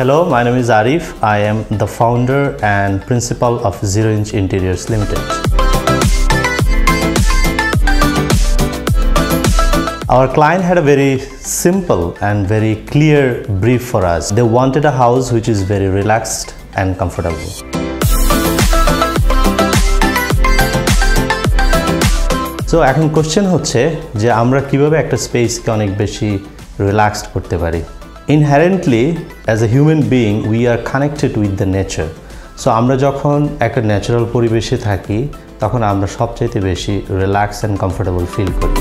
Hello, my name is Arif. I am the founder and principal of 0 Inch Interiors Limited. Our client had a very simple and very clear brief for us. They wanted a house which is very relaxed and comfortable. So এখন question হচ্ছে যে আমরা কিভাবে একটা স্পেসকে অনেক বেশি relaxed করতে পারি। Inherently as a human being we are connected with the nature. So আমরা যখন একটা ন্যাচারাল পরিবেশে থাকি তখন আমরা সবচেয়ে বেশি রিল্যাক্স এন্ড কমফোর্টেবল ফিল করি।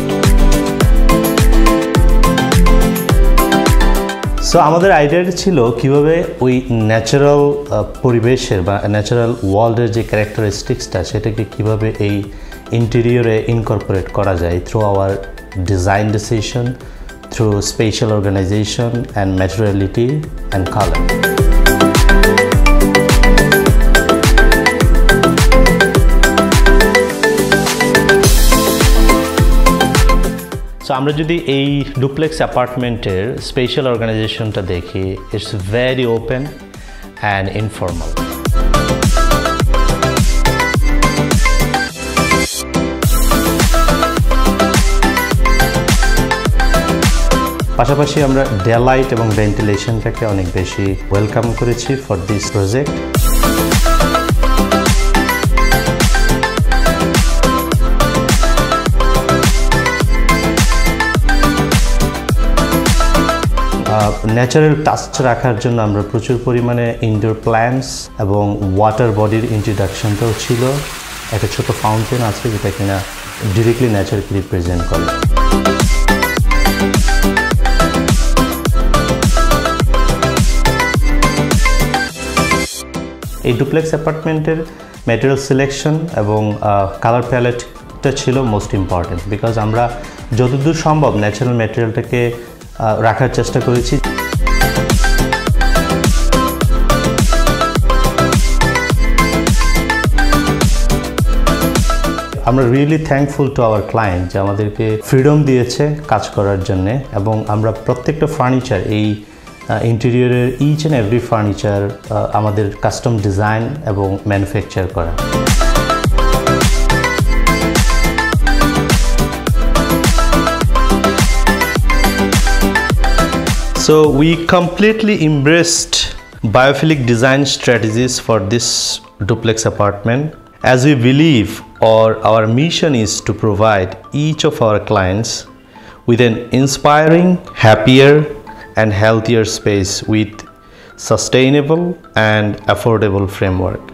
সো আমাদের আইডিয়াটা ছিল কিভাবে ওই ন্যাচারাল পরিবেশের বা ন্যাচারাল ওয়ার্ল্ডের যে ক্যারেক্টারিস্টিক্সটা সেটাকে কিভাবে এই ইন্টেরিয়রে ইনকর্পোরেট করা যায় through hour design decision, through spatial organization and materiality and color. So আমরা যদি এই ডুপ্লেক্স অ্যাপার্টমেন্টের স্পেশাল অর্গানাইজেশনটা দেখি, it's very open and informal. পাশাপাশি আমরা ডেলাইট এবং ভেন্টিলেশনটাকে অনেক বেশি ওয়েলকাম করেছি for this project. Natural touch রাখার জন্য আমরা প্রচুর পরিমাণে ইনডোর প্ল্যান্টস এবং ওয়াটার বডির ইন্ট্রোডাকশনটাও ছিল। একটা ছোট ফাউন্টেন আছে যেটা কিনা ডিরেক্টলি নেচারকে রিপ্রেজেন্ট করে। এই ডুপ্লেক্স অ্যাপার্টমেন্টের ম্যাটেরিয়াল সিলেকশন এবং কালার প্যালেটটা ছিল মোস্ট ইম্পর্টেন্ট, বিকজ আমরা যতদূর সম্ভব ন্যাচারাল ম্যাটেরিয়ালটাকে রাখার চেষ্টা করেছি। আমরা really thankful to our client যে আমাদেরকে ফ্রিডম দিয়েছে কাজ করার জন্যে, এবং আমরা প্রত্যেকটা ফার্নিচার এই ইন্টেরিয়রের ইচ অ্যান্ড এভরি ফার্নিচার আমাদের কাস্টম ডিজাইন এবং ম্যানুফ্যাকচার করা। So we completely embraced biophilic design strategies for this duplex apartment, as we believe our mission is to provide each of our clients with an inspiring, happier and healthier space with sustainable and affordable framework.